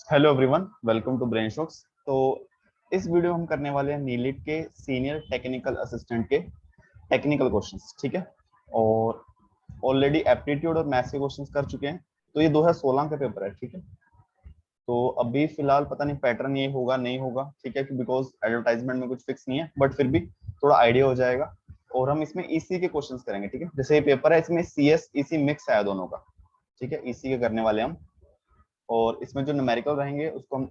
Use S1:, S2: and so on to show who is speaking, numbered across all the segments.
S1: Hello everyone, welcome to brain shocks. तो इस video में हम करने वाले हैं नीलिट के सीनियर टेक्निकल असिस्टेंट के टेक्निकल क्वेश्चंस, ठीक है। और ऑलरेडी एप्टीट्यूड और मैथ्स के क्वेश्चंस कर चुके हैं। तो ये 2016 का पेपर है, ठीक है। तो अभी फिलहाल पता नहीं पैटर्न ये होगा नहीं होगा, ठीक है, बिकॉज एडवर्टाइजमेंट में कुछ फिक्स नहीं है, बट फिर भी थोड़ा आइडिया हो जाएगा। और हम इसमें ईसी के क्वेश्चंस करेंगे, ठीक है। जैसे ये पेपर है, इसमें सीएस ईसी मिक्स है दोनों का, ठीक है। ईसी के करने वाले हम, और इसमें जो न्यूमेरिकल रहेंगे उसको हम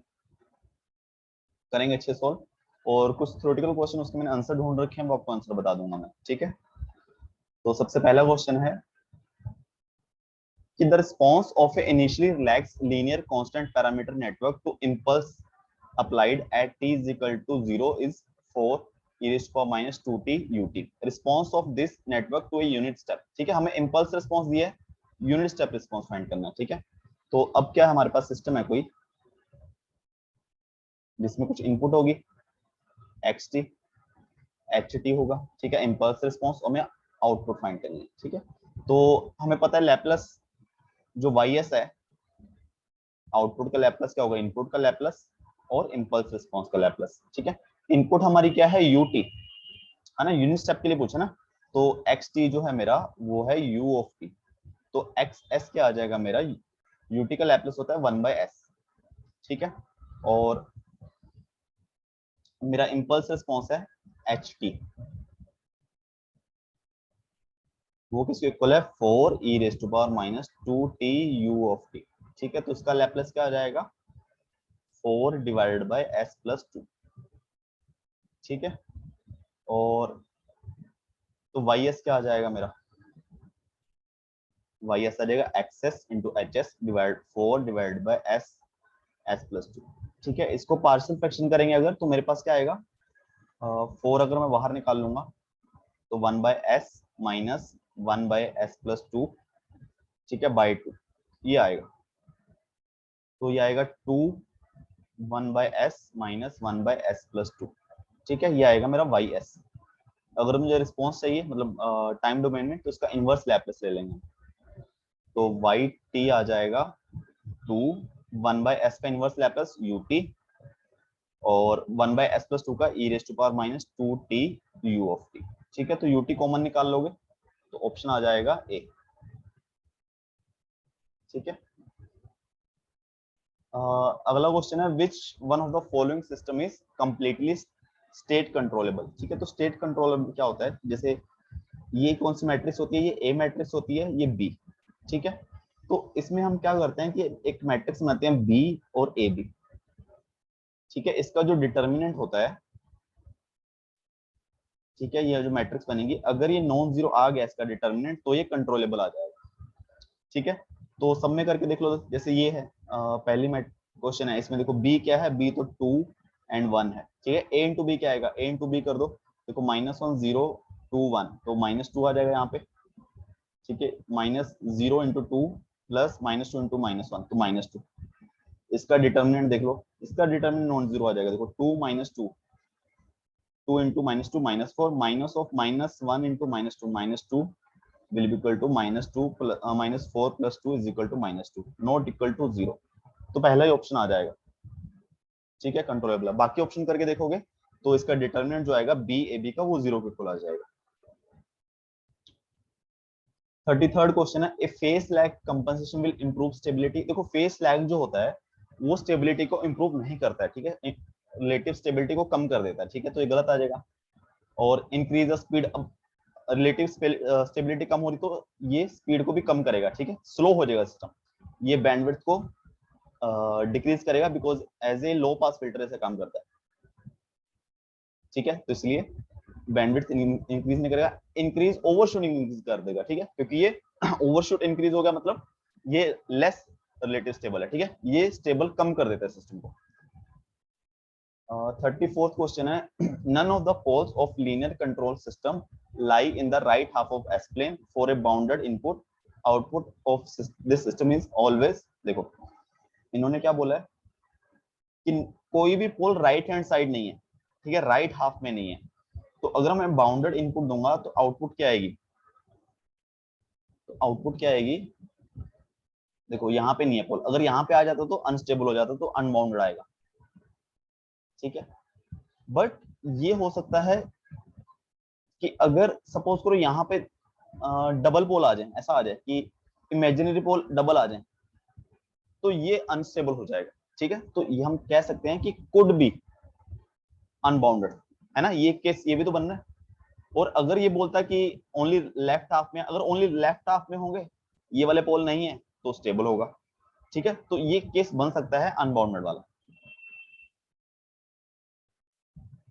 S1: करेंगे अच्छे सॉल्व। और कुछ थ्योरेटिकल क्वेश्चन उसके मैंने आंसर ढूंढ रखे हैं, वो आपको आंसर बता दूंगा मैं, ठीक है। तो सबसे पहला क्वेश्चन है कि the response of a initially relax linear constant parameter network to impulse applied at t is equal to 0 is 4 e raised to power minus 2t ut. Response of this network to a unit step, ठीक है। हमें impulse response दिया है, unit step response find करना है, ठीक है। तो अब क्या हमारे पास सिस्टम है कोई जिसमें कुछ इनपुट होगी xt ht होगा, ठीक है। इंपल्स रिस्पांस और हमें आउटपुट फाइंड करनी है, ठीक है। तो हमें पता है लैप्लस जो ys है, आउटपुट का लैप्लस क्या होगा, इनपुट का लैप्लस और इंपल्स रिस्पांस का लैप्लस, ठीक है। इनपुट हमारी क्या है ut, है ना, यूनिट स्टेप के लिए पूछा ना। तो xt जो है मेरा वो है u ऑफ t। तो xs क्या आ जाएगा मेरा, ut का लैप्लस होता है 1/s, ठीक है। और मेरा इंपल्स रिस्पांस है ht, वो किसके इक्वल है 4 e raise to power minus 2t u of t, ठीक है। तो इसका लैप्लस क्या आ जाएगा 4 डिवाइडेड बाय s प्लस 2, ठीक है। और तो ys क्या आ जाएगा मेरा, ys आ जाएगा xs into hs divide 4 divided by s plus 2, ठीक है। इसको पार्शियल फ्रैक्शन करेंगे अगर, तो मेरे पास क्या आएगा 4 अगर मैं बाहर निकाल लूंगा तो 1/s माइनस 1/s प्लस 2, ठीक है, बाई 2 ये आएगा। तो ये आएगा 2 1/s माइनस 1/s प्लस 2, ठीक है। ये आएगा मेरा ys। अगर मुझे रिस्पॉन्स चाहिए मतलब टाइम डोमेन में, तो इसका इनवर्स लैप्लस ले लेंगे। तो yt आ जाएगा 2 1/s का इनवर्स लैप्लस ut और 1/s प्लस 2 का e raise to power minus 2t u of t, ठीक है। तो ut कॉमन निकाल लोगे तो ऑप्शन आ जाएगा ए, ठीक है। अगला क्वेश्चन है which one of the following system is completely state controllable, ठीक है। तो स्टेट कंट्रोलेबल क्या होता है, जैसे ये कौन सी मैट्रिक्स होती है, ये ए मैट्रिक्स होती है, ये बी, ठीक है। तो इसमें हम क्या करते हैं कि एक मैट्रिक्स बनाते हैं बी और ए बी, ठीक है। इसका जो डिटर्मिनेंट होता है, ठीक है, ये जो मैट्रिक्स बनेगी अगर ये नॉन जीरो आ गया इसका डिटर्मिनेंट, तो ये कंट्रोलेबल आ जाएगा, ठीक है। तो सब में करके देख लो, जैसे ये है पहली क्वेश्चन है, इसमें देखो बी क्या है, बी तो 2 एंड 1 है, ठीक है। ए इंटू बी क्या आएगा, ए इंटू बी कर दो, देखो -1 0 2 1 तो -2 आ जाएगा यहाँ पे, ठीक है। -0 इंटू 2 प्लस -2 इंटू -1 तो -2। इसका डिटर्मिनेंट देख लो, इसका डिटर्मिनेंट नॉन जीरो आ जाएगा, देखो 2 -2 2 into -2 -4 minus of -1 into -2 will be equal to -4 plus 2 is equal to -2 not equal to 0। तो पहला ही ऑप्शन आ जाएगा, ठीक है, कंट्रोलेबल। बाकी ऑप्शन करके देखोगे तो इसका डिटर्मिनेंट जो आएगा बी ए बी का वो 0 के इक्वल आ जाएगा। 33rd क्वेश्चन है a phase lag compensation will improve stability. देखो फेस लैग जो होता है वो स्टेबिलिटी को इंप्रूव नहीं करता है, ठीक है, रिलेटिव स्टेबिलिटी को कम कर देता है, ठीक है। तो ये गलत आ जाएगा। और इंक्रीज द स्पीड, अब रिलेटिव स्टेबिलिटी कम हो रही तो ये स्पीड को भी कम करेगा, ठीक है, स्लो हो जाएगा सिस्टम, ये बैंडविड्थ को डिक्रीज करेगा because as a low pass filter ऐसे काम करता है, ठीक है। तो इसलिए बैंडविड्थ इंक्रीज नहीं करेगा, इंक्रीज ओवरशूट इंक्रीज कर देगा, ठीक है, क्योंकि ये ओवरशूट इंक्रीज हो गया मतलब ये लेस रिलेटिव स्टेबल है, ठीक है, ये स्टेबल कम कर देता है सिस्टम को। 34th क्वेश्चन है none of the poles of linear control system lie in the right half of s plane for a bounded input output of this system is always. देखो इन्होंने क्या बोला है कि कोई भी पोल राइट हैंड साइड नहीं है, ठीक है, राइट हाफ में नहीं है। तो अगर मैं बाउंडेड इनपुट दूंगा तो आउटपुट क्या आएगी, तो आउटपुट क्या आएगी देखो यहाँ पे नहीं है पोल, अगर यहाँ पे आ जाता तो अनस्टेबल हो जाता, तो अनबाउंडेड आएगा, ठीक है। बट ये हो सकता है कि अगर सपोज करो यहाँ पे डबल पोल आ जाए, ऐसा आ जाए कि इमेजिनरी पोल डबल आ जाए, तो ये अनस्टेबल हो जाएगा, ठीक है। तो ये हम कह सकते हैं कि कुड बी अनबाउंडेड, है ना, ये केस ये भी तो बन रहा है। और अगर ये बोलता है कि ओनली लेफ्ट हाफ में, अगर ओनली लेफ्ट हाफ में होंगे, ये वाले पोल नहीं है, तो स्टेबल होगा, ठीक है। तो ये केस बन सकता है अनबाउंडेड वाला।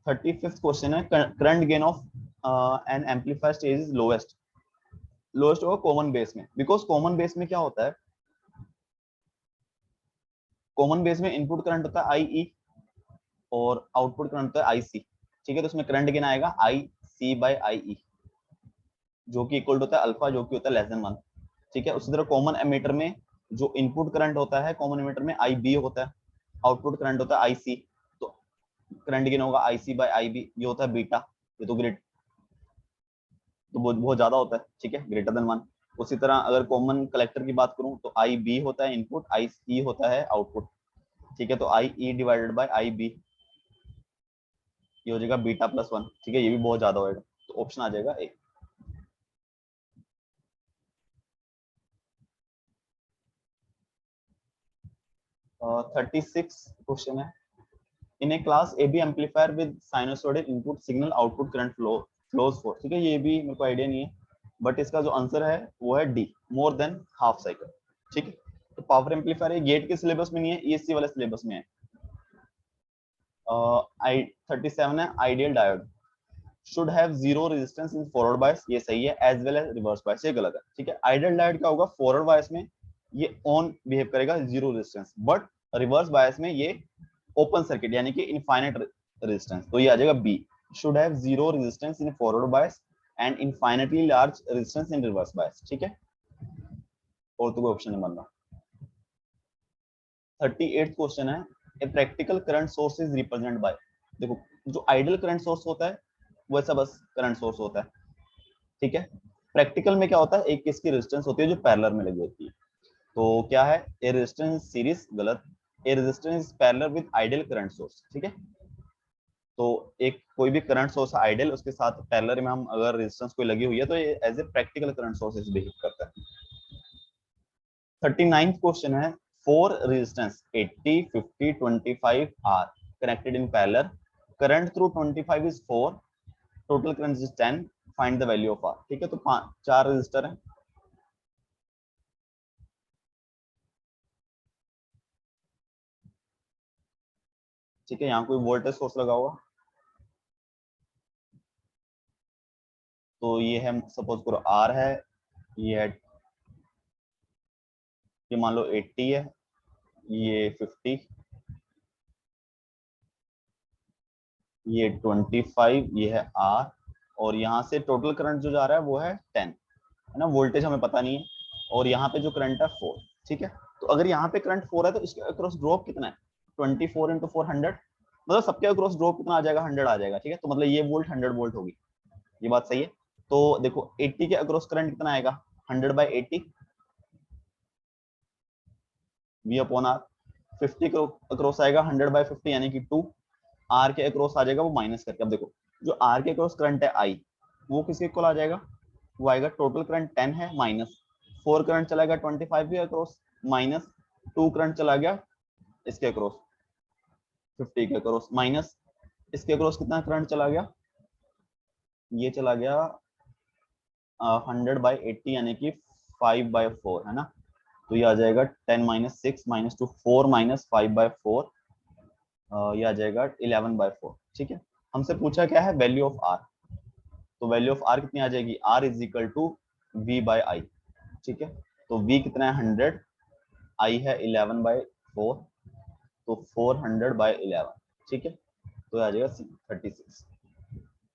S1: 35th क्वेश्चन है, current gain of N amplifier stage is lowest, lowest होगा कॉमन बेस में, बिकॉज कॉमन बेस में क्या होता है, कॉमन बेस में इनपुट करंट होता है आई ई और आउटपुट करंट होता है आई सी, ठीक है। तो उसमें करंट गेन आएगा आई सी बाई आई ई, जो कि इक्वल होता है अल्फा, जो कि होता है लेस देन 1, ठीक है। उसी तरह कॉमन एमीटर में जो इनपुट करंट होता है कॉमन एमीटर में आई बी होता है, आउटपुट करंट होता है आई सी, तो करंट गेन होगा आई सी बाई आई बी, ये होता है बीटा, ये तो ग्रेट, तो बहुत ज्यादा होता है, ठीक है, ग्रेटर देन 1। उसी तरह अगर कॉमन कलेक्टर की बात करूं तो आई बी होता है इनपुट, आई ई होता है आउटपुट, ठीक है। तो आई E divided by I B, ये हो जाएगा बीटा प्लस 1, ठीक है, ये भी बहुत ज्यादा होगा, तो ऑप्शन आ जाएगा ए। थर्टी सिक्स क्वेश्चन है, in a class A B amplifier with sinusoidal input signal output current flows for, ठीक है, ये भी मेरे को आइडिया नहीं है, बट इसका जो आंसर है वो है D, more than half cycle, ठीक है। तो पावर एम्पलीफायर ये गेट के सिलेबस में नहीं है, ईएससी वाले सिलेबस में है। आई 37 है, ideal diode should have zero resistance in forward bias, ये सही है, as well as reverse bias, ये गलत है, ठीक है। आइडियल डायोड क्या होगा, फॉरवर्ड बायस में ये ऑन बिहेव करेगा, zero resistance, but reverse bias में ये ओपन सर्किट यानी कि इनफाइनाइट रेजिस्टेंस, तो ये आ जाएगा B, should have zero resistance in forward bias and infinitely large resistance in reverse bias, ठीक है। और तो कोई ऑप्शन नहीं बन रहा। 38th क्वेश्चन है, ए practical current source is represent by, देखो जो आइडियल करंट सोर्स होता है वैसा बस करंट सोर्स होता है, ठीक है। प्रैक्टिकल में क्या होता है, एक किसकी रेजिस्टेंस होती है जो पैरेलल में लगी होती है, तो क्या है, ए रेजिस्टेंस सीरीज, गलत, a resistance parallel with ideal current source, ठीक है। तो एक कोई भी करंट सोर्स आइडियल, उसके साथ पैरेलल में हम अगर रेजिस्टेंस कोई लगी हुई है तो ये as a practical current source behave करता है। 39th क्वेश्चन है, four resistance 80 50 25 are connected in parallel, current through 25 is 4, total current is 10, find the value of R, ठीक है। तो चार रेजिस्टर है, ठीक है, यहाँ कोई वोल्टेज सोर्स लगा हुआ, तो ये है सपोज करो आर है, ये है, ये मान लो 80 है, ये 50, ये 25, ये है आर, और यहाँ से टोटल करंट जो जा रहा है वो है 10, है ना, वोल्टेज हमें पता नहीं है, और यहाँ पे जो करंट है 4, ठीक है। तो अगर यहाँ पे करंट 4 है तो इसके अक्रॉस ड्रॉप कितना है, 24 इंटू 4 100, मतलब सबके अक्रॉस ड्रॉप कितना आ जाएगा, 100 आ जाएगा, ठीक है। तो मतलब ये वोल्ट 100 वोल्ट होगी, ये बात सही है। तो देखो 80 के अक्रॉस करंट कितना आएगा, 100 बाई 80 वी अपॉन आर, 50 के अक्रॉस आएगा 100 बाई 50 यानी कि 2, आर के अक्रॉस आ जाएगा वो माइनस करके, अब देखो जो आर के अक्रॉस करंट है आई, वो किसके इक्वल आ जाएगा, वो आएगा टोटल करंट 10 है माइनस 4 करंट चला गया 25 के अक्रॉस, माइनस 2 करंट चला गया इसके अक्रॉस 50 के अक्रॉस, माइनस इसके अक्रॉस कितना करंट चला गया, ये चला गया 100 बाई 80 यानी कि 5/4, है ना। तो ये आ जाएगा 10 माइनस 6 माइनस 2 4 माइनस 5/4, ये आ जाएगा 11/4, ठीक है। हमसे पूछा क्या है, वैल्यू ऑफ आर, तो वैल्यू ऑफ आर कितनी आ जाएगी, R is equal to V by I, ठीक है। तो वी कितना है 100, आई है 11/4, तो 400/11, ठीक है। तो आ जाएगा 36।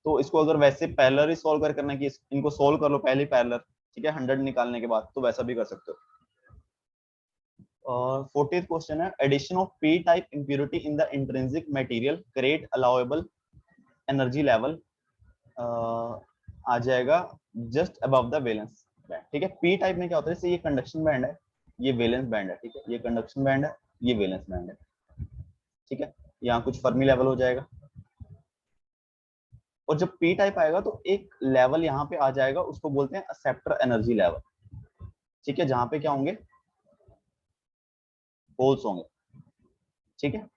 S1: तो इसको अगर वैसे पैरेलल ही सॉल्व करना है कि इनको सॉल्व कर लो पहले पैरेलल, ठीक है, 100 निकालने के बाद, तो वैसा भी कर सकते हो। और 40th क्वेश्चन है, addition of P type impurity in the intrinsic material create allowable energy level, आ जाएगा just above the valence band, ठीक है। पी टाइप में क्या होता है, जैसे ये कंडक्शन बैंड है, ये वैलेंस बैंड है, ठीक है, ये कंडक्शन बैंड है, ये वैलेंस बैंड है, ठीक है। यहाँ कुछ फर्मी लेवल हो जाएगा, और जब पी टाइप आएगा तो एक लेवल यहाँ पे आ जाएगा, उसको बोलते हैं एक्सेप्टर एनर्जी लेवल, ठीक है, जहां पे क्या होंगे, होल्स होंगे, ठीक है।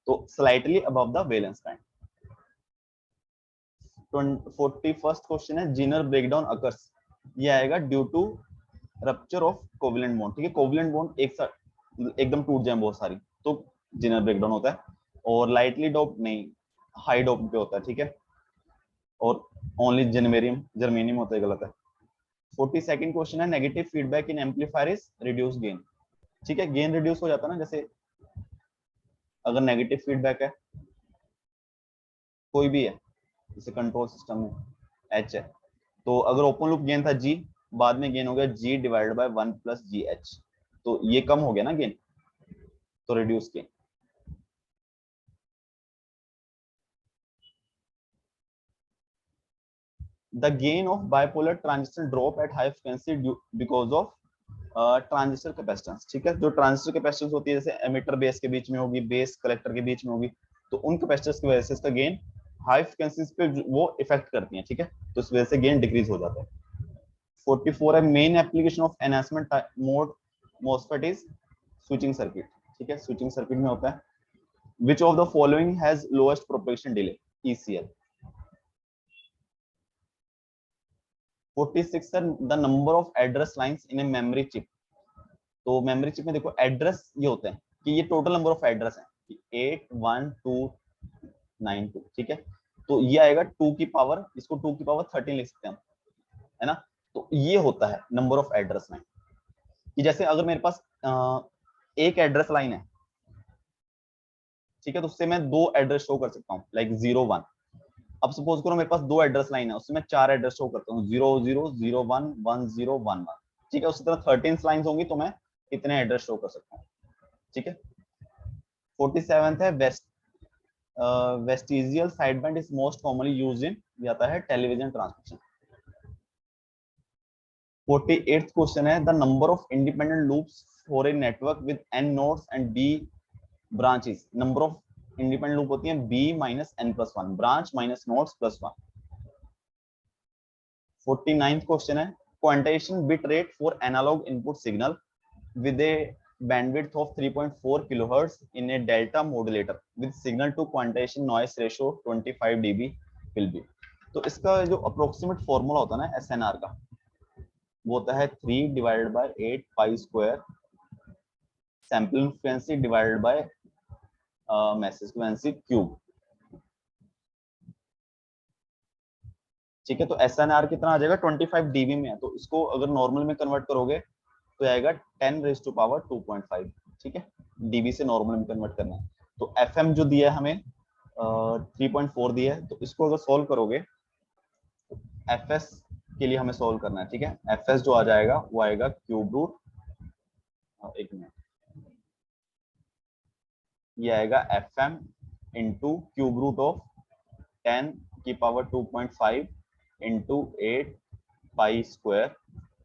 S1: तो slightly above the valence band. 41st question है, जीनर ब्रेकडाउन अकर्स, ये आएगा due to rupture of covalent bond, ठीक है, कोवेलेंट बॉन्ड एक साथ एकदम टूट जाए बहुत सारी, तो जीनर ब्रेकडाउन होता है। और लाइटली डोप नहीं, हाई डोप पे होता है, ठीक है, और ओनली जर्मेनियम होता है, गलत है। 42nd क्वेश्चन है, negative feedback in amplifier is reduce gain, ठीक है, गेन रिड्यूस हो जाता है ना, जैसे अगर नेगेटिव फीडबैक है कोई भी है, जैसे कंट्रोल सिस्टम में एच है, तो अगर ओपन लूप गेन था जी, बाद में गेन हो गया G divided by 1 plus G H, तो ये कम हो गया ना गेन, तो reduce gain. The gain of bipolar transistor drop at high frequency because of transistor capacitance, ठीक है, जो ट्रांजिस्टर कैपेसिटेंस होती है, जैसे एमिटर बेस के बीच में होगी, बेस कलेक्टर के बीच में होगी, तो उन कैपेसिटर्स की वजह से इसका गेन हाई फ्रीक्वेंसीज पे वो इफेक्ट करती है, ठीक है, तो इस वजह से गेन डिक्रीज हो जाता है। 44 है, main application of enhancement mode MOSFET is switching circuit, ठीक है, स्विचिंग सर्किट में होता है। Which of the following has lowest propagation delay, ECL. 46 है, the number of address lines in a memory chip, तो मेमोरी चिप में देखो address ये होते हैं कि ये टोटल नंबर ऑफ एड्रेस हैं 81292, ठीक है, तो ये आएगा 2 की पावर, इसको 2 की पावर 13 लिख सकते हैं हम, है ना, तो ये होता है नंबर ऑफ एड्रेस लाइन, कि जैसे अगर मेरे पास एक एड्रेस लाइन है, ठीक है, तो उससे मैं 2 एड्रेस शो कर सकता हूँ, लाइक 01। अब सपोज करो मेरे पास 2 एड्रेस लाइन है, उससे मैं 4 एड्रेस शो करता हूँ, 00011011, ठीक है, उसी तरह 13 लाइंस होंगी तो मैं इतने एड्रेस शो कर सकता हूँ, ठीक है। 47th है, vestigial sideband is most commonly used in, ये आता है टेलीविजन ट्रांसमिशन। 48th क्वेश्चन है, the number of independent loops for a network with n nodes and b branches, number of independent loop होती है b minus n plus 1, branch minus nodes plus 1। 49th question है, quantization bit rate for analogue input signal with a bandwidth of 3.4 kilohertz in a delta modulator with signal to quantization noise ratio 25 dB will be। तो इसका जो approximate formula होता है ना SNR का, वो होता है 3 divided by 8 pi square sample frequency divided by message frequency cube, ठीक है, तो एसएनआर कितना आ जाएगा 25 डीबी में है, तो इसको अगर नॉर्मल में कन्वर्ट करोगे तो आएगा 10 रेज़ टू पावर 2.5, ठीक है, डीबी से नॉर्मल में कन्वर्ट करना है। तो एफएम जो दिया है हमें 3.4 दिया है, तो इसको अगर सॉल्व करोगे, एफएस के लिए हमें सॉल्व करना है, ठीक है, एफएस जो आ जाएगा वो आएगा क्यूब रूट, एक मिनट, ये आएगा FM into cube root of 10 की power 2.5 into 8 pi square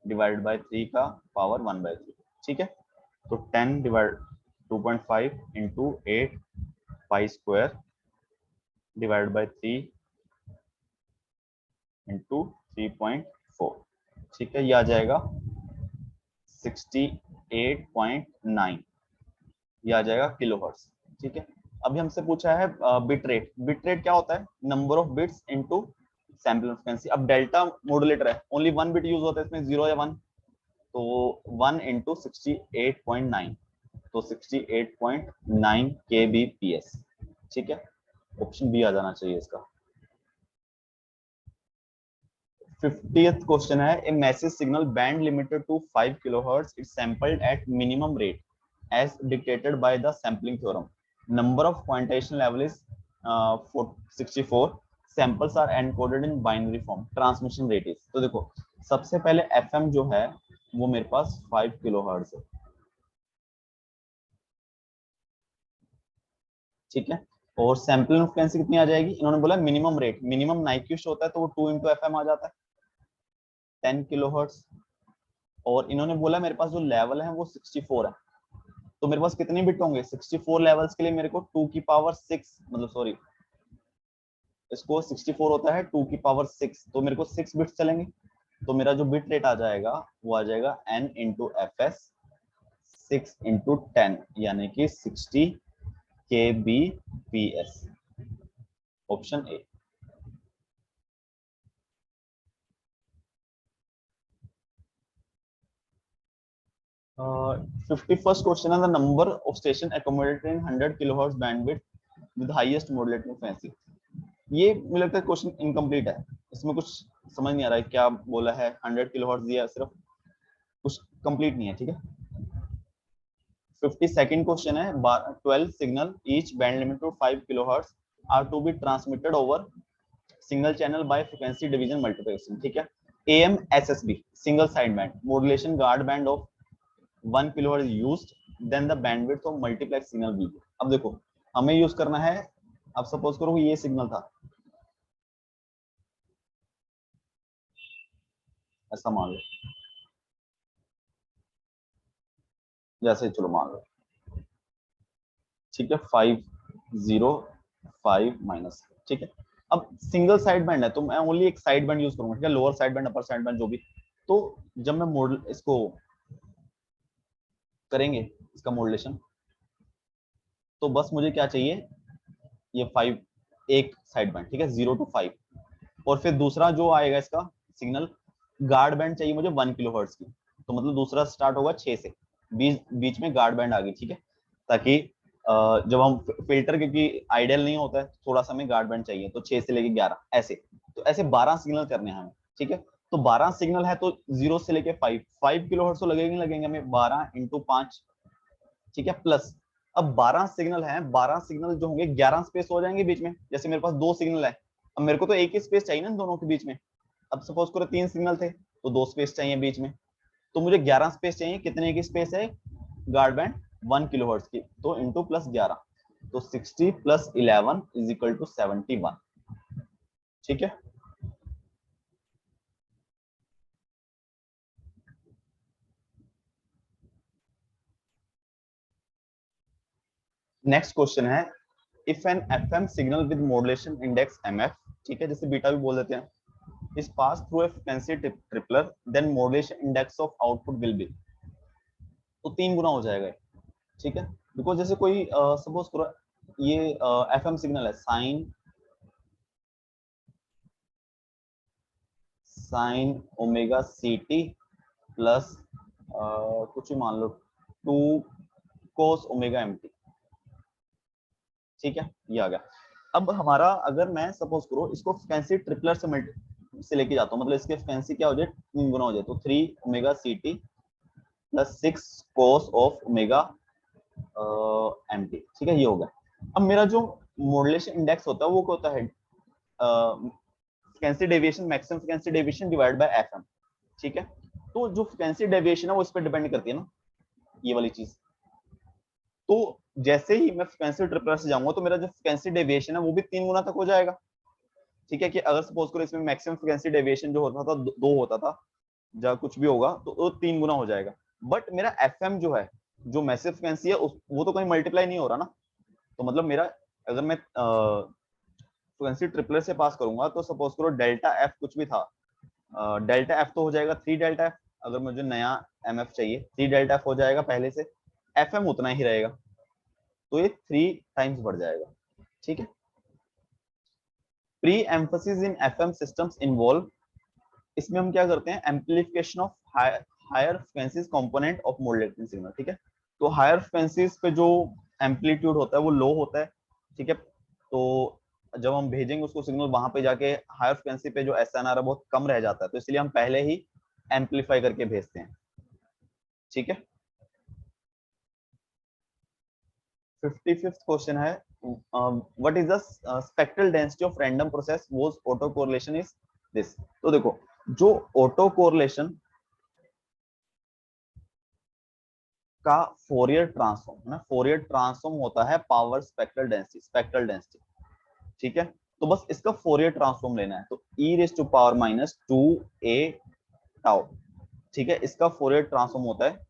S1: divide by 3 का पावर 1/3, ठीक है, तो 10 divide 2.5 into 8 pi square divide by 3 into 3.4, ठीक है, ये आ जाएगा 68.9, ये आ जाएगा किलोहर्ट्ज, ठीक है। अभी हमसे पूछा है बिट रेट, बिट रेट क्या होता है, number of bits into sample frequency. अब डेल्टा मॉड्यूलेटर है, ओनली 1 बिट यूज होता है इसमें, 0 या 1, तो 1 इंटू 68.9, तो 68.9 kbps, ठीक है, ऑप्शन बी आ जाना चाहिए इसका। 50th क्वेश्चन है, a message signal band limited to 5 kilohertz is sampled at minimum rate as dictated by the sampling theorem, number of quantization level is 64, samples are encoded in binary form, transmission rate is, तो देखो सबसे पहले FM जो है वो मेरे पास 5 kilohertz है, ठीक है, और सैंपलिंग फ्रीक्वेंसी कितनी आ जाएगी, इन्होंने बोला मिनिमम रेट, मिनिमम नाइक्विस्ट होता है तो वो 2 इंटू एफ एम आ जाता है 10 किलोहर्ट्ज, और इन्होंने बोला मेरे पास जो लेवल है वो 64 है, तो मेरे पास कितने बिट होंगे 64 लेवल्स के लिए मेरे को 2 की पावर 6, मतलब सॉरी इसको 64 होता है 2 की पावर 6, तो मेरे को 6 बिट्स चलेंगे। तो मेरा जो बिट रेट आ जाएगा वो आ जाएगा n into F S 6 into 10 यानी कि 60 kbps, option A. 51st question है the number of station accommodated in 100 kilohertz bandwidth with highest modulated frequency. ये मुझे लगता है क्वेश्चन इनकम्प्लीट है, इसमें कुछ समझ नहीं आ रहा है क्या बोला है, 100 किलोहर्ट्ज दिया सिर्फ, कुछ कंप्लीट नहीं है, ठीक है। 52nd क्वेश्चन है 12 signal each band limit to 5 kilohertz are to be transmitted over single channel by frequency division multiplication, ठीक है। AM SSB single side band modulation guard band of 1 kilohertz used, then the bandwidth of multiplex signal be. अब देखो हमें use करना है, अब suppose करो ये सिग्नल था, ऐसा मान लो, जैसे चलो मान लो, ठीक है 505 माइनस, ठीक है। अब सिंगल साइड बैंड है तो मैं ओनली एक साइड बैंड यूज करूंगा, ठीक है, lower side band upper side band जो भी। तो जब मैं मॉडल इसको करेंगे इसका मॉड्यूलेशन, तो बस मुझे क्या चाहिए, ये 5 एक साइड बैंड, ठीक है 0 to 5, और फिर दूसरा जो आएगा इसका सिग्नल गार्ड बैंड चाहिए मुझे 1 किलोहर्ट्ज की, तो मतलब दूसरा स्टार्ट होगा 6 से, बीच में गार्ड बैंड आ गई, ठीक है, ताकि जब हम फिल्टर, क्योंकि आइडियल नहीं होता है, थोड़ा सा हमें गार्ड बैंड चाहिए, तो 6 से लेके 11 ऐसे, तो ऐसे 12 सिग्नल करने हैं हमें, ठीक है। तो 12 सिग्नल है तो 0 से लेके 5 किलोहर्ट्ज तो लगेंगे लगेंगे हमें, 12 इंटू 5, ठीक है, प्लस अब 12 सिग्नल हैं, 12 सिग्नल जो होंगे 11 स्पेस हो जाएंगे बीच में, जैसे मेरे पास 2 सिग्नल है, अब मेरे को तो एक ही स्पेस चाहिए ना दोनों के बीच में। अब सपोज करो 3 सिग्नल थे तो 2 स्पेस चाहिए बीच में, तो मुझे 11 स्पेस चाहिए, कितने की स्पेस है गार्ड बैंड 1 किलोहर्ट्ज की, तो इंटू प्लस 11, तो 60 प्लस 11 इज इक्वल टू 71, ठीक है। नेक्स्ट क्वेश्चन है if an FM signal with modulation index MF, ठीक है, जैसे बीटा भी बोल देते हैं, is passed through a frequency tripler then modulation index of output will be, तो 3 गुना हो जाएगा, ठीक है। बिकॉज जैसे कोई सपोज करो ये एफएम सिग्नल है sine omega C T plus कुछ ही मान लो 2 कोस ओमेगा एम टी, ठीक है, ये आ गया। अब हमारा अगर मैं सपोज करो इसको फ्रीक्वेंसी ट्रिपलर से लेके जाता हूँ, मतलब इसके फ्रीक्वेंसी क्या हो जाए 3 गुना हो जाए, तो 3 omega C T plus 6 cos of omega M T, ठीक है, ये होगा। अब मेरा जो मॉड्यूलेशन इंडेक्स होता है वो क्या होता है, frequency deviation, maximum frequency deviation divide by FM, ठीक है। तो जो फ्रीक्वेंसी डेविएशन है वो इस पर डिपेंड करती है ना, ये वाली चीज। तो जैसे ही मैं फ्रीक्वेंसी ट्रिपलर से जाऊंगा तो मेरा जो फ्रीक्वेंसी डेविएशन है वो भी 3 गुना तक हो जाएगा, ठीक है। कि अगर सपोज करो इसमें मैक्सिमम फ्रीक्वेंसी डेविएशन जो होता था 2 होता था, या कुछ भी होगा तो वो 3 गुना हो जाएगा। बट मेरा एफएम जो है, जो मैसिव फ्रीक्वेंसी है वो तो कहीं मल्टीप्लाई नहीं हो रहा ना, तो मतलब मेरा अगर मैं फ्रीक्वेंसी ट्रिपलर से पास करूंगा तो सपोज करो डेल्टा एफ कुछ भी था, डेल्टा एफ तो हो जाएगा 3 डेल्टा एफ, अगर मुझे नया एम एफ चाहिए 3 डेल्टा एफ हो जाएगा पहले से, एफ एम उतना ही रहेगा, तो ये 3 टाइम्स बढ़ जाएगा, ठीक है। Pre emphasis in FM systems involve, इसमें हम क्या करते हैं amplification of higher frequencies component of modulating signal, ठीक है। तो हायर फ्रीक्वेंसीज पे जो एम्पलीट्यूड होता है वो लो होता है, ठीक है। तो जब हम भेजेंगे उसको सिग्नल वहां पे जाके हायर फ्रीक्वेंसी पे जो एसएनआर है बहुत कम रह जाता है, तो इसलिए हम पहले ही एम्पलीफाई करके भेजते हैं, ठीक है। 55th क्वेश्चन है what is the spectral density of random process whose auto correlation is this. तो देखो जो ऑटो कोरिलेशन का फोरियर ट्रांसफॉर्म है ना, फोरियर ट्रांसफॉर्म होता है पावर स्पेक्ट्रल डेंसिटी, ठीक है। तो बस इसका फोरियर ट्रांसफॉर्म लेना है, तो e raise to power minus 2a tau, ठीक है, इसका फोरियर ट्रांसफॉर्म होता है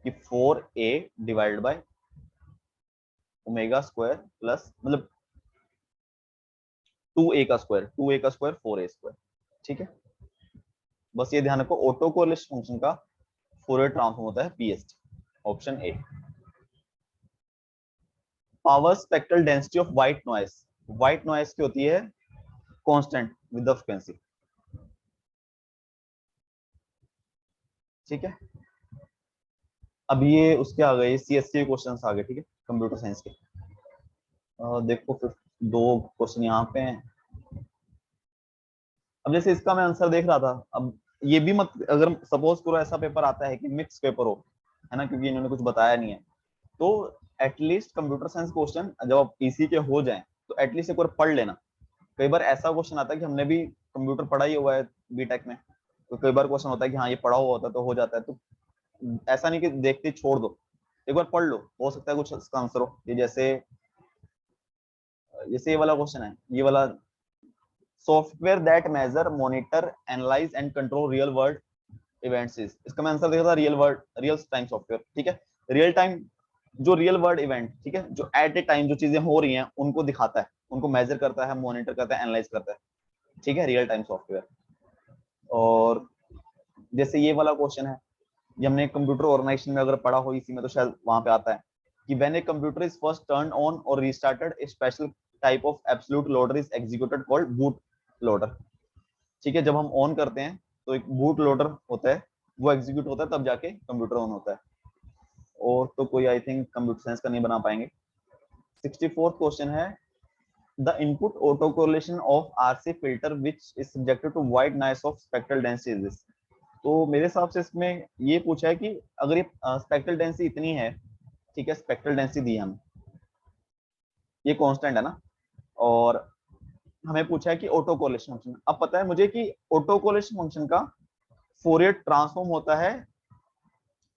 S1: कि 4a divided by omega square plus मतलब 2a का स्क्वायर 4a स्क्वायर। ठीक है, बस ये ध्यान रखो, ऑटो कोरिलेशन फंक्शन का फोरियर ट्रांसफॉर्म होता है PST, option A. Power spectral density of white noise, white noise की होती है कांस्टेंट विद द फ्रीक्वेंसी। ठीक है, अब ये उसके आ गए सीएससी के क्वेश्चंस आ गए। ठीक है, कंप्यूटर साइंस के। देखो फिर दो क्वेश्चन यहाँ पे हैं। अब जैसे इसका मैं आंसर देख रहा था, अब ये भी मत, अगर सपोज करो ऐसा पेपर आता है कि मिक्स पेपर हो, है ना, क्योंकि इन्होंने कुछ बताया नहीं है, तो एटलीस्ट कंप्यूटर साइंस क्वेश्चन जब आप पीसी के हो जाएं तो एटलीस्ट एक बार पढ़ लेना। कई बार ऐसा क्वेश्चन आता है कि हमने भी कंप्यूटर पढ़ा ही हुआ है बीटेक में, तो कई बार क्वेश्चन होता है कि हाँ ये पढ़ा हुआ होता है तो हो जाता है, तो ऐसा नहीं कि देखते ही छोड़ दो, एक बार पढ़ लो, हो सकता है कुछ इसका आंसर हो। ये जैसे जैसे ये वाला क्वेश्चन है, ये वाला, software that measure monitor analyze and control real world events is, इसका मैं आंसर देखा था रियल टाइम सॉफ्टवेयर। ठीक है, रियल टाइम जो रियल वर्ल्ड इवेंट, ठीक है, जो एट ए टाइम जो चीजें हो रही हैं उनको दिखाता है, उनको मेजर करता है, मॉनिटर करता है, एनालाइज करता है। ठीक है, रियल टाइम सॉफ्टवेयर। और जैसे ये वाला क्वेश्चन है, ये हमने कंप्यूटर ऑर्गेनाइजेशन में अगर पढ़ा हो इसी में तो शायद वहां पे आता है कि when a computer is first turn on और restarted a special type of absolute loader is executed called boot loader. ठीक है, जब हम ऑन करते हैं तो एक बूट लोडर होता है, वो एग्जीक्यूट होता है, तब जाके कंप्यूटर ऑन होता है। और तो कोई आई थिंक कंप्यूटर साइंस का नहीं बना पाएंगे। 64th क्वेश्चन है, the input auto correlation of RC filter which is subjected to white noise of spectral density. तो मेरे हिसाब से इसमें ये पूछा है कि अगर ये स्पेक्ट्रल डेंसिटी इतनी है, ठीक है, स्पेक्ट्रल डेंसिटी दी हम, ये कांस्टेंट है ना, और हमें पूछा है कि ऑटो कोरिलेशन फंक्शन, अब पता है मुझे कि ऑटो कोरिलेशन फंक्शन का फोरियर ट्रांसफॉर्म होता है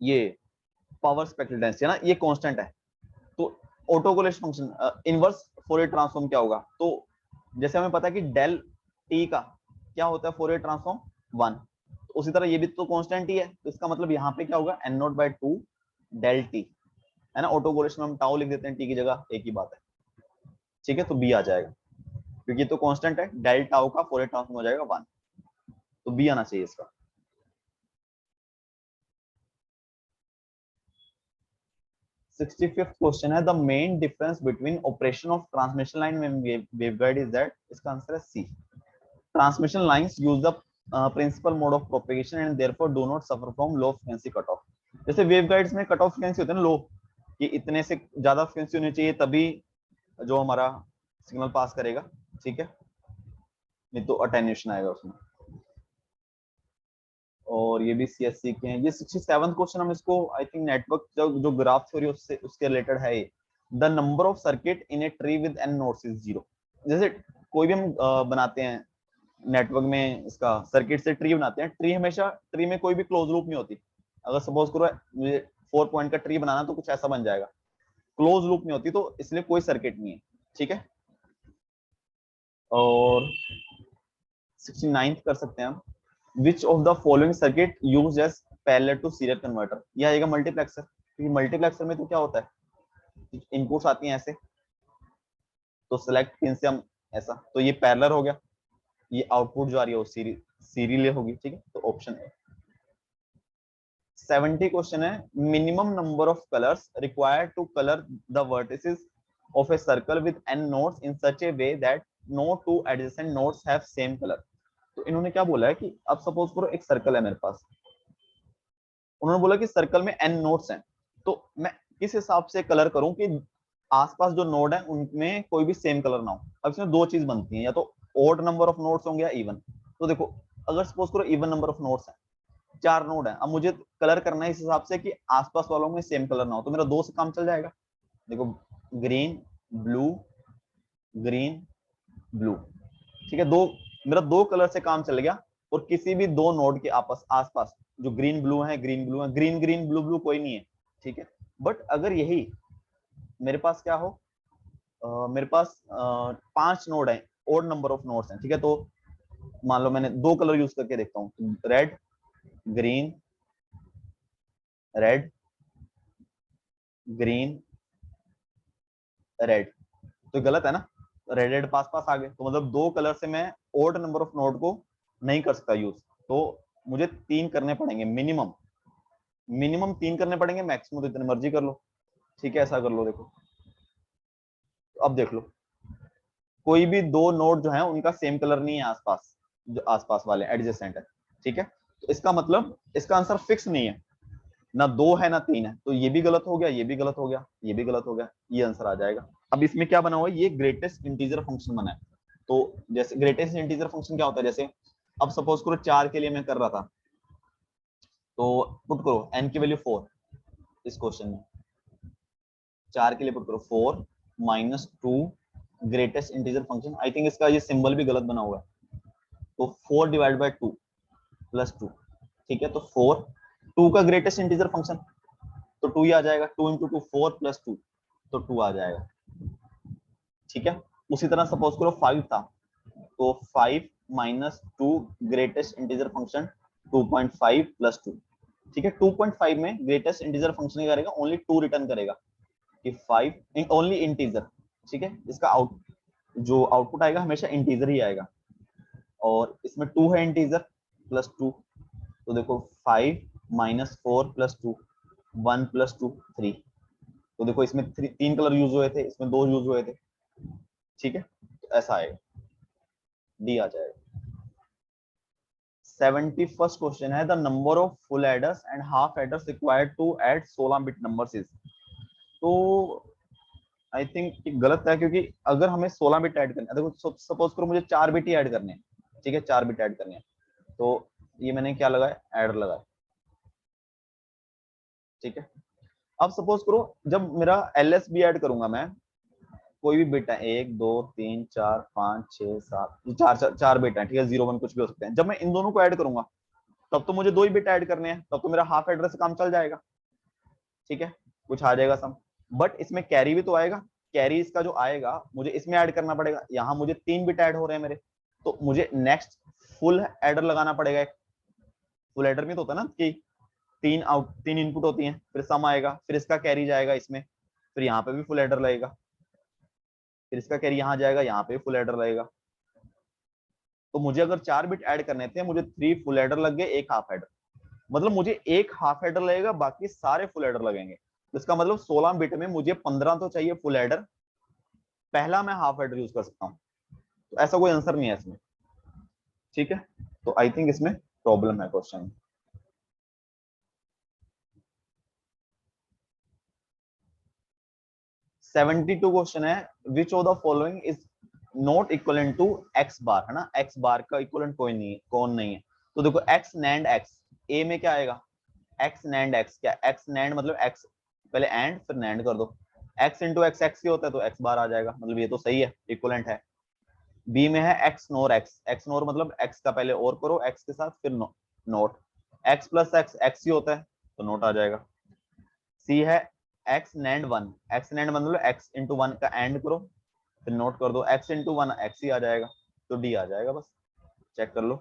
S1: ये पावर स्पेक्ट्रल डेंसिटी, है ना, ये कांस्टेंट है। तो auto correlation function inverse Fourier transform क्या होगा, तो जैसे हमें पता है कि डेल टी का क्या होता है फोरियर ट्रांसफॉर्म 1, तो उसी तरह ये भी तो कांस्टेंट ही है, तो इसका मतलब यहाँ पे क्या होगा n naught by 2 del T, है ना, ऑटो कोरिलेशन में हम टाउ लिख देते हैं, टी की जगह, एक ही बात है। ठीक है, तो बी आ जाएगा, क्योंकि ये तो कांस्टेंट है, डेल टाउ का फोरियर ट्रांसफॉर्म हो जाएगा 1, तो बी आना चाहिए इसका। 65th क्वेश्चन है, the main difference between operation of transmission line and waveguide is that, इसका आंसर है C. Transmission lines use the principle mode of propagation and therefore do not suffer from low frequency cut off. जैसे waveguides में cut off frequency होते हैं ना लो, कि इतने से ज्यादा फ्रीक्वेंसी होनी चाहिए तभी जो हमारा सिग्नल पास करेगा। ठीक है, नहीं तो अटेन्यूएशन आएगा उसमें। और ये भी सीएससी के हैं। ये 67th क्वेश्चन, हम इसको आई थिंक नेटवर्क जो ग्राफ थ्योरी उससे उसके रिलेटेड है ये, the number of circuit in a tree with N nodes is 0। जैसे कोई भी हम बनाते हैं नेटवर्क में, इसका सर्किट से ट्री बनाते हैं, ट्री हमेशा, ट्री में कोई भी क्लोज लूप नहीं होती। अगर सपोज करो मुझे 4 पॉइंट का ट्री बनाना तो कुछ ऐसा बन जाएगा, क्लोज लूप नहीं होती, तो इसलिए कोई सर्किट नहीं है। ठीक है, और 69th कर सकते हैं हम, which of the following circuit used as parallel to serial converter, यह आएगा मल्टीप्लेक्सर, क्योंकि मल्टीप्लेक्सर में तो क्या होता है, इनपुट्स आती हैं ऐसे, तो सिलेक्ट पिन से हम ऐसा, तो ये पैरेलल हो गया, ये आउटपुट जो आ रही है वो सीरियल होगी। ठीक है, तो ऑप्शन है। 70 क्वेश्चन है, minimum number of colours required to colour the vertices of a circle with n nodes in such a way that no two adjacent nodes have same colour. तो इन्होंने क्या बोला है कि अब सपोज करो एक सर्कल है मेरे पास, उन्होंने बोला कि सर्कल में n नोड्स हैं, तो मैं किस हिसाब से कलर करूं कि आसपास जो नोड है उनमें कोई भी सेम कलर ना हो। अब इसमें दो चीज बनती है, या तो ओड नंबर ऑफ नोड्स होंगे या इवन। तो देखो, अगर सपोज करो इवन नंबर ऑफ नोड्स है, 4 नोड है, अब मुझे कलर करना है इस हिसाब से कि आसपास वालों में सेम कलर ना हो, तो मेरा 2 से काम चल जाएगा। देखो, ग्रीन ब्लू, ग्रीन ब्लू, ठीक है, दो, मेरा 2 कलर से काम चल गया। और किसी भी 2 नोड के आपस आसपास जो ग्रीन ब्लू है, ग्रीन ब्लू है, ग्रीन ग्रीन ब्लू ब्लू कोई नहीं है। ठीक है, बट अगर यही मेरे पास क्या हो, मेरे पास 5 नोड है, ओड नंबर ऑफ नोड्स हैं, ठीक है, तो मान लो मैंने 2 कलर यूज करके देखता हूँ, red, green, red, green, red, तो गलत है ना, रेड रेड पास पास आ गए, तो मतलब दो कलर से मैं ओड नंबर ऑफ नोड को नहीं कर सकता यूज, तो मुझे 3 करने पड़ेंगे मिनिमम, मिनिमम 3 करने पड़ेंगे, मैक्सिमम तो जितने मर्जी कर लो, ठीक है, ऐसा कर लो। देखो तो अब देख लो, कोई भी दो नोड जो है उनका सेम कलर नहीं है आसपास, जो आसपास वाले एडजेसेंट है, ठीक है, तो इसका मतलब इसका आंसर फिक्स नहीं है, ना 2 है ना 3 है, तो ये भी गलत हो गया, ये भी गलत हो गया, ये भी गलत हो गया, ये आंसर आ जाएगा। अब इसमें क्या बना हुआ है, ये ग्रेटेस्ट इंटीजर फंक्शन बना है, तो जैसे ग्रेटेस्ट इंटीजर फंक्शन क्या होता है, जैसे अब सपोज करो 4 के लिए मैं कर रहा था, तो पुट करो n की वैल्यू 4, इस क्वेश्चन में 4 के लिए पुट करो 4 minus 2 greatest integer function, I think इसका ये सिंबल भी गलत बना हुआ है, तो 4 डिवाइड बाय 2 प्लस 2, ठीक है, तो 4 2 का ग्रेटेस्ट इंटीजर फंक्शन, तो 2 ही आ जाएगा, 2 इंटू 2 4 प्लस 2, तो 2 आ जाएगा, ठीक है। उसी तरह सपोज करो 5 था, तो 5 minus 2 greatest integer function 2.5 plus 2, ठीक है, 2.5 में ग्रेटेस्ट इंटीजर फंक्शन करेगा ओनली 2 रिटर्न करेगा कि 5 ओनली इंटीजर, ठीक है, इसका जो आउटपुट आएगा हमेशा इंटीजर ही आएगा, और इसमें 2 है इंटीजर प्लस 2, तो देखो 5 माइनस 4 प्लस 2 1 प्लस 2 3, तो देखो इसमें 3 कलर यूज हुए थे, इसमें 2 यूज हुए थे, ठीक है, तो ऐसा आएगा, डी आ जाएगा। 71st क्वेश्चन है, the number of full adders and half adders required to add 16 bit numbers is, तो आई थिंक गलत है, क्योंकि अगर हमें 16 बिट ऐड करने, देखो सपोज करो मुझे 4 बिट ही ऐड करने हैं, ठीक है, 4 बिट ऐड करने हैं, तो ये मैंने क्या लगाया, ऐड लगाया, ठीक है। अब सपोज करो जब मेरा एलएस भी ऐड करूंगा मैं, कोई भी बिट है 1 2 3 4 5 6 7, चार बिट है, ठीक है, 0 1 कुछ भी हो सकते हैं, जब मैं इन दोनों को ऐड करूंगा तब तो मुझे 2 ही बिट ऐड करने हैं, तब तो मेरा हाफ एड्रेस से काम चल जाएगा, ठीक है, कुछ आ जाएगा सम, बट इसमें कैरी भी तो आएगा, कैरी इसका जो आएगा मुझे इसमें ऐड करना पड़ेगा, यहाँ मुझे 3 बिट ऐड हो रहे हैं मेरे, तो मुझे नेक्स्ट फुल एडर लगाना पड़ेगा, एक फुल एडर में तो होता है ना कि 3 इनपुट होती हैं, फिर सम आएगा, फिर इसका कैरी जाएगा इसमें, फिर यहाँ पे भी फुल एडर लगेगा, फिर इसका कैरी यहाँ जाएगा, यहाँ पे फुल एडर लगेगा, तो मुझे अगर 4 बिट ऐड करने थे, मुझे 3 फुल एडर लग गए, एक हाफ एडर, मतलब मुझे एक हाफ एडर लगेगा, बाकी सारे फुल एडर लगेंगे, तो इसका मतलब 16 बिट में मुझे 15 तो चाहिए फुल एडर, पहला मैं हाफ एडर यूज कर सकता हूँ, तो ऐसा कोई आंसर नहीं है इसमें, ठीक है, तो आई थिंक इसमें प्रॉब्लम है क्वेश्चन। 72 क्वेश्चन है, which of the following is not equivalent to X bar, है ना, एक्स बार का इक्वलेंट कोई नहीं है, कौन नहीं है, तो देखो एक्स नैंड एक्स, ए में क्या आएगा, एक्स नैंड एक्स, क्या एक्स नैंड मतलब एक्स पहले एंड फिर नैंड कर दो, एक्स इंटू एक्स एक्स ही होता है, तो एक्स बार आ जाएगा, मतलब ये तो सही है, इक्वलेंट है। बी में है एक्स नोर एक्स, एक्स नोर मतलब एक्स का पहले और करो एक्स के साथ फिर not, X plus X X ही होता है, तो नोट आ जाएगा। सी है X NAND one, X NAND one मतलब एक्स इंटू वन का एंड करो फिर नोट कर दो, एक्स इंटू वन एक्स ही आ जाएगा, तो डी आ जाएगा, बस चेक कर लो,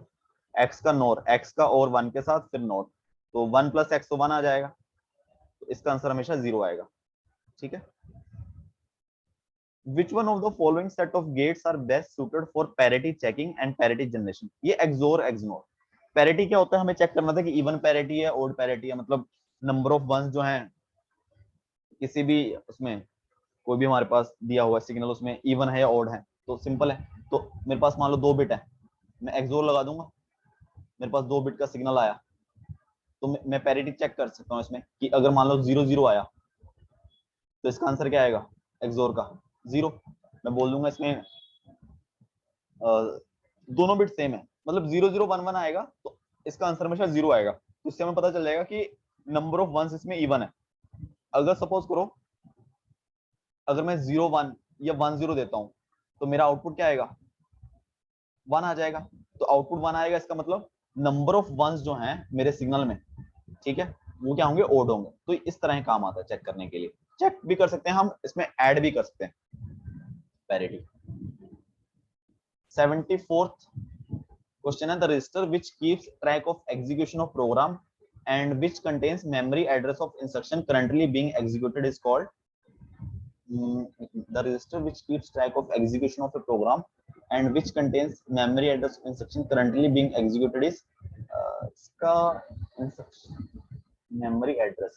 S1: एक्स का नोर, एक्स का और वन के साथ फिर नोट, तो वन प्लस एक्स तो वन आ जाएगा, तो इसका आंसर हमेशा 0 आएगा, ठीक है। Which one of the following set of gates are best suited for parity checking and parity generation? ये XOR XNOR, parity क्या होता है, हमें चेक करना था कि इवन parity है odd parity है, मतलब नंबर ऑफ वंस जो हैं किसी भी उसमें, कोई भी हमारे पास दिया हुआ सिग्नल उसमें इवन है या ऑड है, तो सिंपल है, तो मेरे पास मान लो 2 बिट है, मैं एक्सोर लगा दूंगा, मेरे पास 2 बिट का सिग्नल आया, तो मैं पैरिटी चेक कर सकता हूँ इसमें कि अगर मान लो 0 0 आया तो इसका आंसर क्या आएगा, एक्सोर का 0, मैं बोल दूंगा इसमें दोनों बिट सेम है, मतलब 0 0 1 1 आएगा, तो इसका आंसर हमेशा 0 आएगा, तो इससे हमें पता चल जाएगा कि नंबर ऑफ वंस इसमें इवन है। अगर सपोज करो अगर मैं 0 1 या 1 0 देता हूं तो मेरा आउटपुट क्या आएगा, 1 आ जाएगा, तो आउटपुट 1 आएगा, इसका मतलब नंबर ऑफ वंस जो हैं मेरे सिग्नल में, ठीक है, वो क्या होंगे, ओड होंगे, तो इस तरह काम आता है चेक करने के लिए, चेक भी कर सकते हैं हम, इसमें ऐड भी कर सकते हैं पैरिटी। 74th क्वेश्चन है, the register which keeps track of execution of program and which contains memory address of instruction currently being executed is called the register which keeps track of execution of a program and which contains memory address of instruction currently being executed is इसका instruction memory address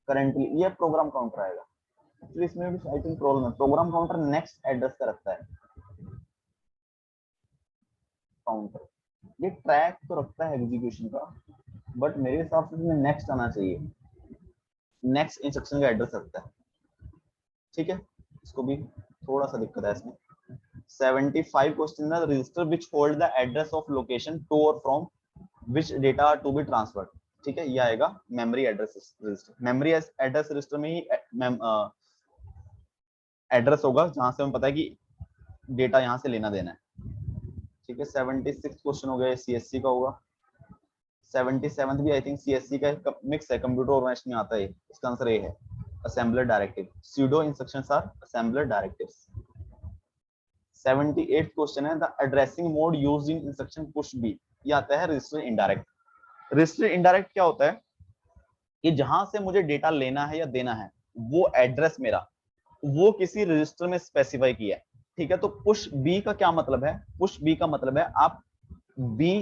S1: currently ये program counter आएगा actually इसमें भी I think problem है program counter next address का रखता है counter ये ट्रैक तो रखता है एग्जीक्यूशन का बट मेरे हिसाब से इसमें नेक्स्ट आना चाहिए नेक्स्ट इंस्ट्रक्शन का एड्रेस रखता है ठीक है इसको भी थोड़ा सा दिक्कत है इसमें 75 क्वेश्चन है register which hold the address of location to और from which data are to be transferred ठीक है ये आएगा memory address register memory address register में ही एड्रेस होगा जहां से हमें पता है कि डेटा यहां से लेना देना है ठीक है 76 क्वेश्चन हो गया सीएससी का होगा 77th भी आई थिंक सीएससी का मिक्स है कंप्यूटर ऑर्गेनाइजेशन में आता है इसका आंसर ए है assembler directive pseudo instructions are assembler directives 78th question है the addressing mode used in instruction push B ये आता है रजिस्टर इनडायरेक्ट रजिस्टर इनडायरेक्ट क्या होता है कि जहां से मुझे डेटा लेना है या देना है वो एड्रेस मेरा वो किसी रजिस्टर में स्पेसिफाई किया है ठीक है तो पुश बी का क्या मतलब है पुश बी का मतलब है आप बी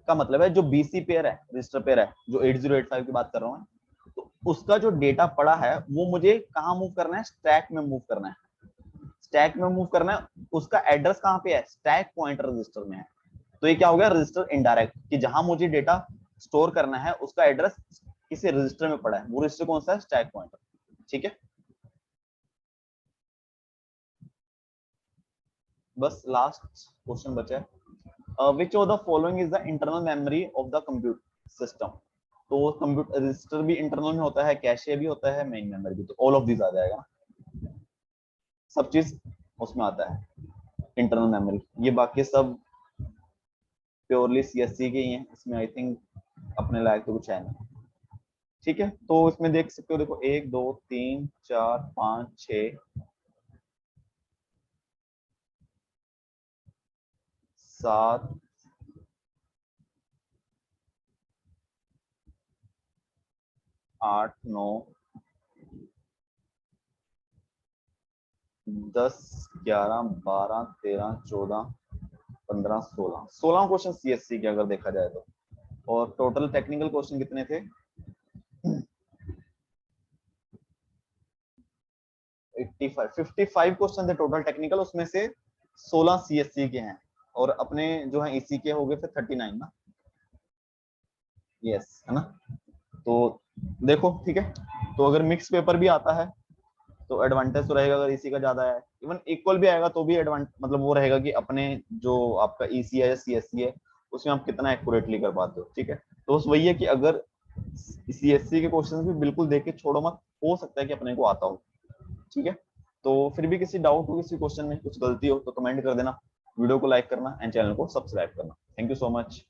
S1: का मतलब है जो बीसी पेयर है रजिस्टर पेयर है जो 8085 की बात कर रहा हूं तो उसका जो डेटा पड़ा है वो मुझे कहां मूव करना है स्टैक में मूव करना है स्टैक में मूव करना है उसका एड्रेस कहां पे है स्टैक पॉइंटर रजिस्टर में है तो ये क्या हो गया रजिस्टर इनडायरेक्ट कि जहां मुझे डेटा स्टोर करना है उसका एड्रेस किसी रजिस्टर में पड़ा है वो रजिस्टर कौन सा है स्टैक पॉइंटर ठीक है बस लास्ट क्वेश्चन बचा है which of the following is the internal memory of the computer system तो कंप्यूटर रजिस्टर भी इंटरनल में होता है कैशे भी होता है मेन मेमोरी भी तो ऑल ऑफ दिस आ जाएगा सब चीज उसमें आता है इंटरनल मेमोरी ये बाकी सब प्योरली सीएससी के ही हैं इसमें आई थिंक अपने लायक तो कुछ है नहीं ठीक है तो इसमें देख सकते हो देखो 1 2 3 4 5 6 7 8 9 10 11 12 13 14 15 16 क्वेश्चन सीएससी के अगर देखा जाए तो और टोटल टेक्निकल क्वेश्चन कितने थे 55 क्वेश्चन थे टोटल टेक्निकल उसमें से 16 सीएससी के हैं और अपने जो है इसी के हो गए थे 39 ना यस है ना तो देखो ठीक है तो अगर मिक्स पेपर भी आता है तो एडवांटेज तो रहेगा अगर इसी का ज्यादा है इवन इक्वल भी आएगा तो भी मतलब वो रहेगा कि अपने जो आपका ईसी है या सीएससी है उसमें आप कितना एक्यूरेटली कर पाते हो ठीक है तो बस वही है कि अगर सीएससी के क्वेश्चंस भी बिल्कुल देख के छोड़ो मत हो सकता है कि अपने को आता हो ठीक है तो फिर भी किसी डाउट हो किसी क्वेश्चन में कुछ गलती हो तो कमेंट कर देना वीडियो को लाइक करना एंड चैनल को सब्सक्राइब करना थैंक यू सो मच